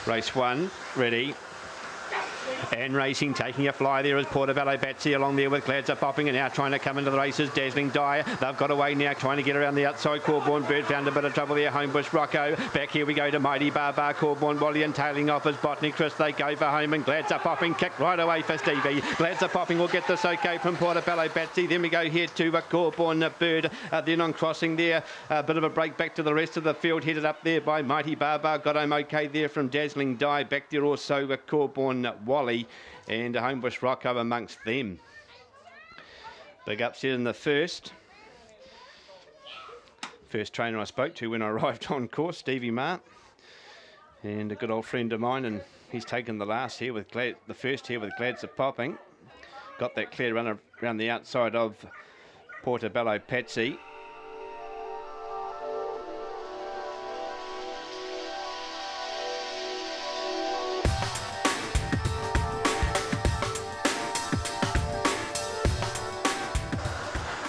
Race 1, ready. And racing, taking a fly there is Portobello Batsy along there with Gladza popping and now trying to come into the races. Dazzling Dye, they've got away now, trying to get around the outside. Corborn Bird found a bit of trouble there. Homebush Rocco, back here we go to Mighty Barbar. Corborn Wally and tailing off as Botany Chris. They go for home and Gladza popping, kick right away for Stevie. Gladza popping will get this okay from Portobello Batsy. Then we go here to Corborn Bird. Then on crossing there, a bit of a break back to the rest of the field, headed up there by Mighty Barbar. Got home okay there from Dazzling Dye. Back there also Corborn Wally and Homebush Rocco amongst them. Big upset in the first trainer I spoke to when I arrived on course, Stevie Marr, and a good old friend of mine, and he's taken the last here with the first here with Gladza popping. Got that clear runner around the outside of Portobello Patsy.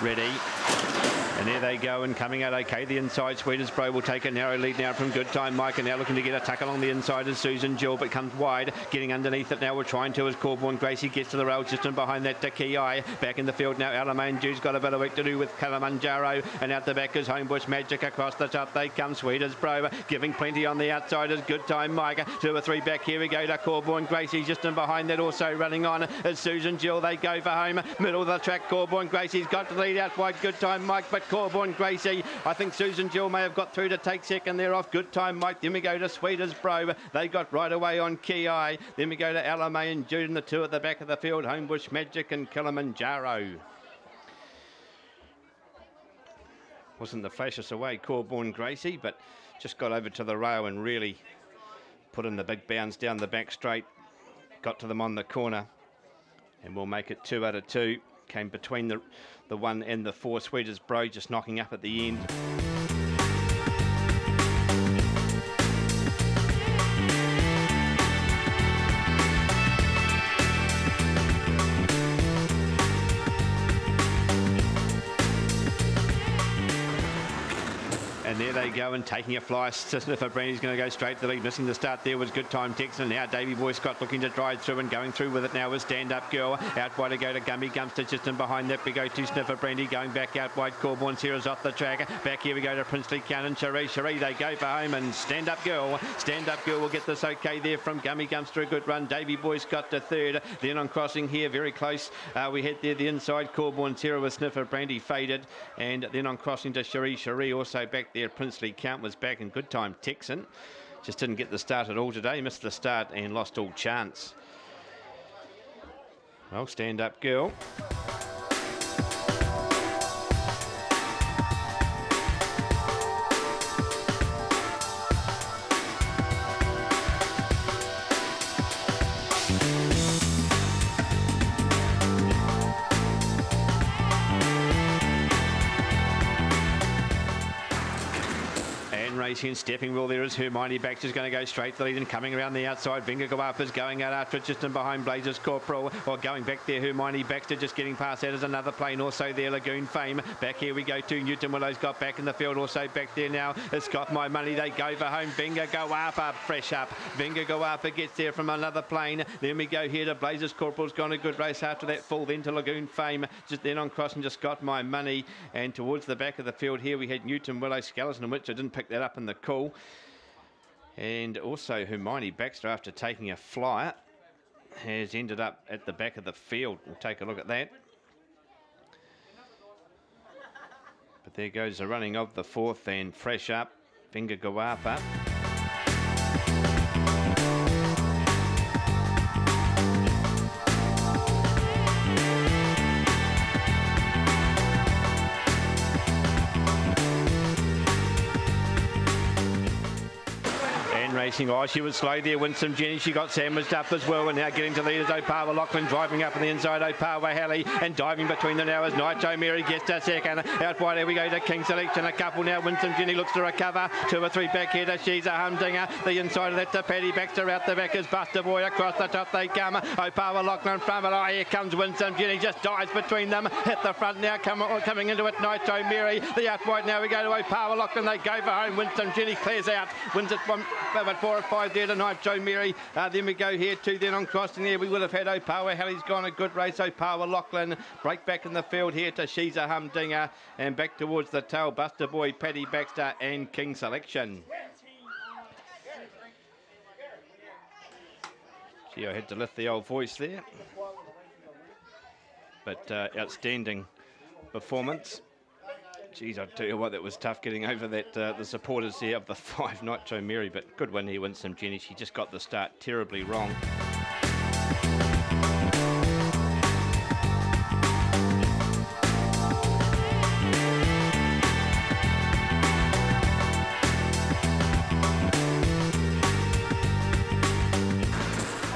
Ready. And there they go, and coming out okay. The inside, Sweetesbro will take a narrow lead now from Goodtime Mike, and now looking to get a tuck along the inside is Susan Jill, but comes wide. Getting underneath it now, we're trying to as Corborn Gracie gets to the rail just in behind that to Ki. Back in the field now, Alamain Jew's got a bit of work to do with Kilimanjaro, and out the back is Homebush Magic. Across the top they come, Sweetesbro, giving plenty on the outside is Goodtime Mike. 2 or 3 back, here we go to Corborn Gracie. Just in behind that, also running on is Susan Jill. They go for home. Middle of the track, Corborn Gracie's got to lead out wide Goodtime Mike, but Corborn Gracie, I think Susan Jill may have got through to take second there off Goodtime Mike. Then we go to Sweetesbro. They got right away on Ki. Then we go to Alamay and Jude, and the 2 at the back of the field, Homebush Magic and Kilimanjaro. Wasn't the flashiest away, Corborn Gracie, but just got over to the rail and really put in the big bounds down the back straight. Got to them on the corner, and we'll make it 2 out of 2. Came between the 1 and the 4. Sweetesbro just knocking up at the end. And there they go, and taking a fly. Sniffer Brandy's going to go straight to the lead. Missing the start there was Goodtime Texan. Now Davey Boy Scott looking to drive through, and going through with it now is Stand Up Girl. Out wide to go to Gummy Gumster. Just in behind that we go to Sniffer Brandy. Going back out wide, Corborn Sarah's off the track. Back here we go to Princely Count and Cherie. They go for home, and Stand Up Girl. Stand Up Girl will get this okay there from Gummy Gumster. A good run. Davey Boy Scott to 3rd. Then on crossing here, very close. We head there the inside. Corborn Sarah with Sniffer Brandy faded. And then on crossing to Cherie also back there. Princely Count was back, in Goodtime Texan just didn't get the start at all today. Missed the start and lost all chance. Well, Stand Up Girl. Racing, stepping wheel there is Hermione Baxter's going to go straight to the lead, and coming around the outside Vinga Gawappa's going out after it just in behind Blazers Corporal, or going back there Hermione Baxter just getting past that is another plane also there, Lagoon Fame. Back here we go to Newton Willow's got back in the field, also back there now it's Got My Money. They go for home. Vinga Gawappa fresh up. Vinga Gawappa gets there from another plane. Then we go here to Blazers Corporal's gone a good race after that fall, then to Lagoon Fame. Just then on crossing just Got My Money, and towards the back of the field here we had Newton Willow Skeleton, which I didn't pick that up in the call. And also Hermione Baxter, after taking a flyer, has ended up at the back of the field. We'll take a look at that. But there goes the running of the 4th, and fresh up Vinga Gawappa. Racing. Oh, she was slow there. Winsome Jenny, she got sandwiched up as well, and now getting to lead is Opawa Lachlan, driving up on the inside. Opawa Hally, and diving between them now is Nitro. Mary gets to 2nd. Out wide there we go to King Selection. A couple now. Winsome Jenny looks to recover. 2 or 3 back here to She's a Humdinger. The inside of that to Paddy Baxter. Out the back is Buster Boy. Across the top they come. Opawa Lachlan from it. Oh, here comes Winsome Jenny. Just dives between them. Hit the front now. Coming into it, Nitro Mary. The out wide now we go to Opawa Lachlan. They go for home. Winsome Jenny clears out. Wins it from about 4 or 5 there to Nitro Mary. Then we go here too. Then on crossing there, we would have had Opawa. Hally's gone a good race. Opawa, Lachlan, break back in the field here to She's a Humdinger. And back towards the tail, Buster Boy, Paddy Baxter and King Selection. Gee, I had to lift the old voice there. But outstanding performance. Geez, I tell you what, that was tough getting over that the supporters here of the 5 Nitro Mary, but good win here, Winsome Jenny. She just got the start terribly wrong.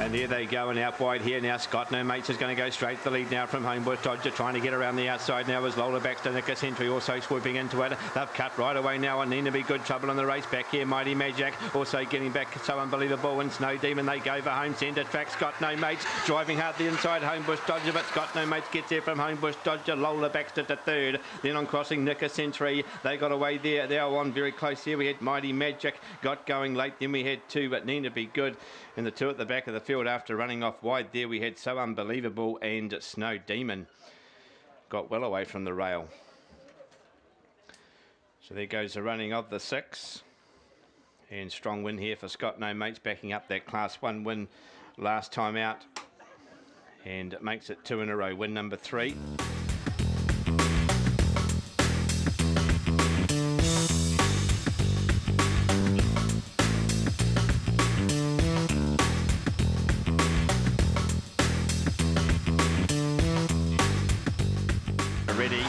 And there they go, and out wide here now. Scott No Mates is going to go straight to the lead now from Homebush Dodger, trying to get around the outside now as Lola Baxter, Nicker Sentry also swooping into it. They've cut right away now, and Nina be good trouble in the race. Back here, Mighty Magic also getting back, so unbelievable. And Snow Demon, they go for home centre track. Scott No Mates driving hard the inside, Homebush Dodger, but Scott No Mates gets there from Homebush Dodger. Lola Baxter to third. Then on crossing, Nicker Sentry, they got away there. They are on very close here. We had Mighty Magic got going late. Then we had 2, but Nina be good. And the 2 at the back of the field after running off wide there, we had So Unbelievable and Snow Demon got well away from the rail. So there goes the running of the 6. And strong win here for Scott No Mates, backing up that Class 1 win last time out. And it makes it 2 in a row, win number 3. Ready.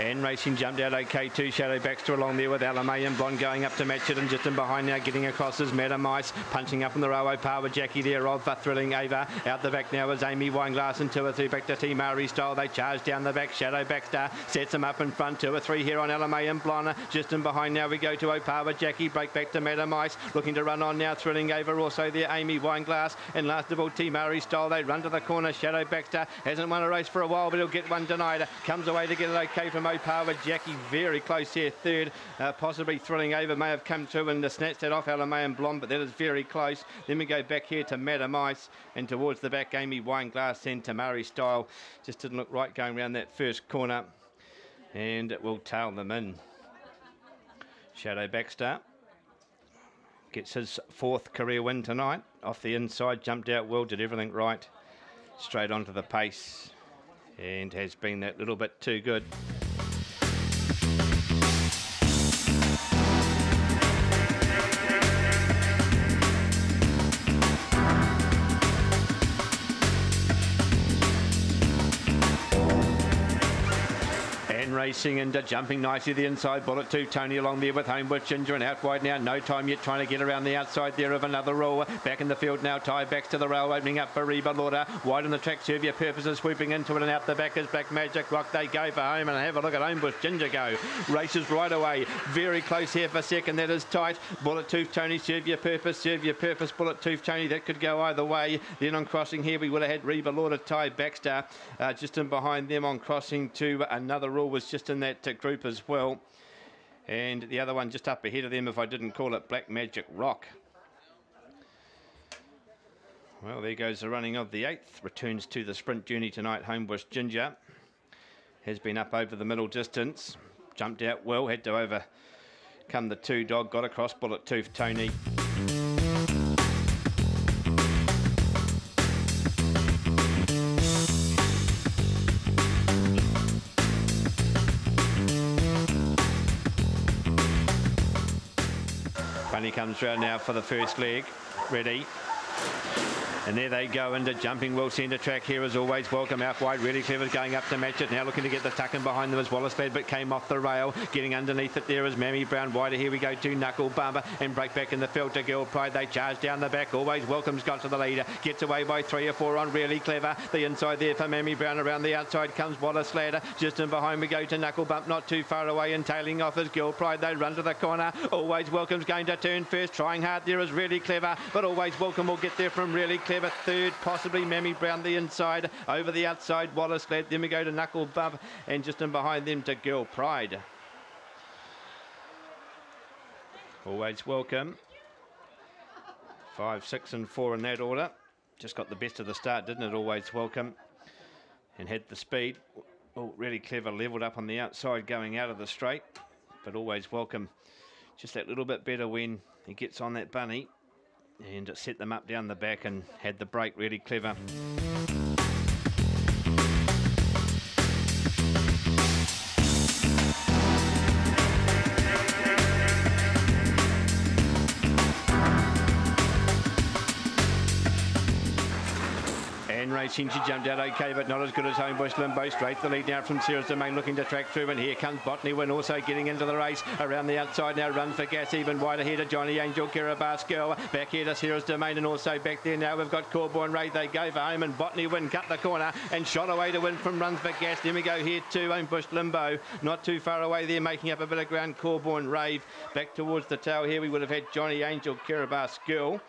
And racing jumped out okay too. Shadow Baxter along there with LMA and Blonde going up to match it, and just in behind now getting across is Madam Ice, punching up in the row. Opawa, Jackie there of Thrilling Ava. Out the back now is Amy Wineglass, and 2 or 3 back to Team Mari Style. They charge down the back. Shadow Baxter sets them up in front. 2 or 3 here on LMA and Blonde. Just in behind now we go to Opawa, Jackie, break back to Madam Ice, looking to run on now. Thrilling Ava also there, Amy Wineglass, and last of all Team Mari Style. They run to the corner. Shadow Baxter hasn't won a race for a while, but he'll get one tonight. Comes away to get it okay from Opawa, Jackie very close here, third. Possibly Thrilling Ava may have come through and snatched that off LMA and Blonde, but that is very close. Then we go back here to Madam Ice, and towards the back Amy Wineglass and Tamari Style. Just didn't look right going around that first corner, and it will tail them in. Shadow Baxter gets his 4th career win tonight. Off the inside, jumped out well, did everything right. Straight onto the pace, and has been that little bit too good. Racing and jumping nicely the inside. Bullet 2, Tony along there with Homebush Ginger, and out wide now. No time yet trying to get around the outside there of Another Rule. Back in the field now. Tie backs to the rail, opening up for Reba Lauder. Wide on the track, Serve Your Purposes swooping into it, and out the back is Black Magic Rock. They go for home, and have a look at Homebush Ginger go. Races right away. Very close here for second. That is tight. Bullet Tooth Tony, Serve Your Purpose. Serve Your Purpose, Bullet Tooth Tony. That could go either way. Then on crossing here, we would have had Reba Lauder, Ty Baxter. Just in behind them on crossing to Another Rule was just in that group as well, and the other one just up ahead of them, if I didn't call it, Black Magic Rock. Well, there goes the running of the 8th. Returns to the sprint journey tonight. Homebush Ginger has been up over the middle distance, jumped out well, had to overcome the 2 dog, got across Bullet Tooth Tony. Bunny comes round now for the first leg. Ready. And there they go into jumping well centre track here as always. Welcome out wide. Really Clever going up to match it. Now looking to get the tuck in behind them as Wallace led, but came off the rail. Getting underneath it there is Mammy Brown. Wider here we go to Knuckle Bumper and break back in the field to Girl Pride. They charge down the back. Always Welcome's got to the leader. Gets away by 3 or 4 on Really Clever. The inside there for Mammy Brown. Around the outside comes Wallace Ladder. Just in behind we go to Knuckle Bump. Not too far away and tailing off is Girl Pride. They run to the corner. Always Welcome's going to turn first. Trying hard there is Really Clever, but always Welcome will get there from Really Clever. Third, possibly Mammy Brown the inside. Over the outside, Wallace led. Then we go to Knuckle Bump, and just in behind them to Girl Pride. Always Welcome 5, 6 and 4 in that order. Just got the best of the start, didn't it? Always Welcome. And had the speed. Oh, really clever, levelled up on the outside going out of the straight. But Always Welcome. Just that little bit better when he gets on that bunny. And it set them up down the back and had the break really clever. Racing, she jumped out okay, but not as good as Homebush Limbo. Straight the lead now from Sarah's Domain, looking to track through, and here comes Botany Win also getting into the race. Around the outside now, Run for Gas, even wider here to Johnny Angel, Kiribati Girl. Back here to Sarah's Domain, and also back there now we've got Corborn Ray. They go for home, and Botany Win cut the corner and shot away to win from Run for Gas. Then we go here to Homebush Limbo, not too far away there, making up a bit of ground. Corborn Rave back towards the tail here. We would have had Johnny Angel, Kiribati Girl,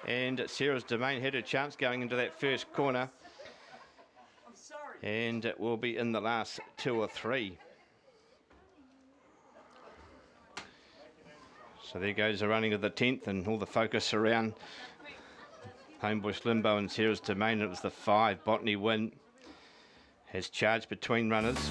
and Sarah's Domain had a chance going into that first corner. And it will be in the last 2 or 3. So there goes the running of the 10th and all the focus around Homebush Limbo and Sarah's Domain. It was the 5, Botany Win, has charged between runners.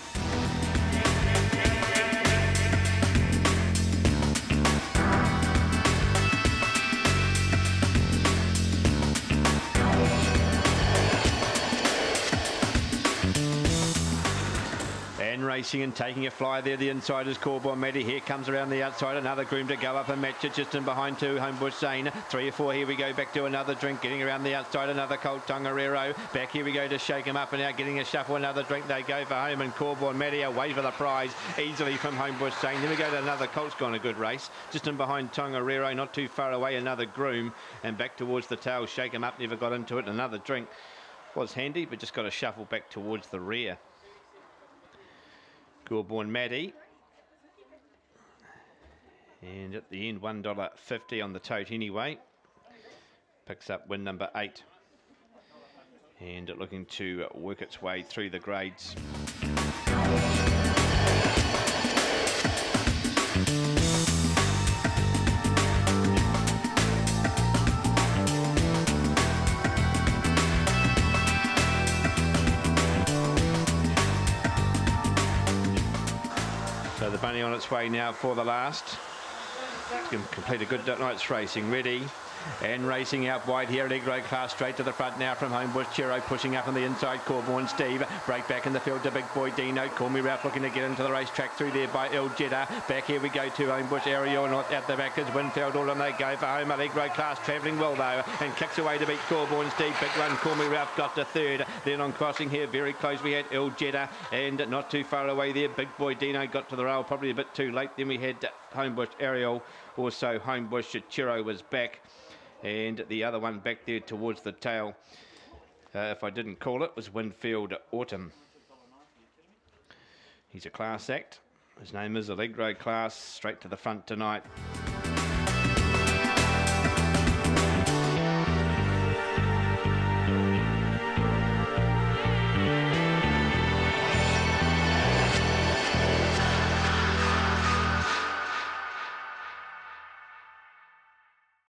Racing and taking a fly there, the inside is Corborn Maddie. Here comes around the outside another groom to go up and match it just in behind two, Homebush Zane. 3 or 4, here we go back to another drink, getting around the outside another Colt Tongariro. Back here we go to Shake him up and out, getting a shuffle, another drink, they go for home, and Corborn Maddie away for the prize easily from Homebush Zane. Then we go to another Colt's gone a good race, just in behind Tongariro, not too far away, another groom, and back towards the tail. Shake him up, never got into it, another drink was handy, but just got a shuffle back towards the rear. Corborn Maddie, and at the end $1.50 on the tote anyway, picks up win number 8, and looking to work its way through the grades. So the bunny on its way now for the last. It's going to complete a good night's racing. Ready and racing out wide here at Egro class, straight to the front now from Homebush Chiro, pushing up on the inside. Corborn Steve, break back in the field to Big Boy Dino. Call Me Ralph looking to get into the racetrack through there by Il Jeddah. Back here we go to Homebush Ariel, not at the back is Winfield. All and they go for home. Allegro class travelling well though, and kicks away to beat Corborn Steve. Big run, Call Me Ralph got to 3rd. Then on crossing here, very close, we had Il Jeddah, and not too far away there, Big Boy Dino got to the rail, probably a bit too late. Then we had Homebush Ariel, also Homebush Chiro was back, and the other one back there towards the tail, if I didn't call it, was Winfield Autumn. He's a class act. His name is Allegro Class, straight to the front tonight.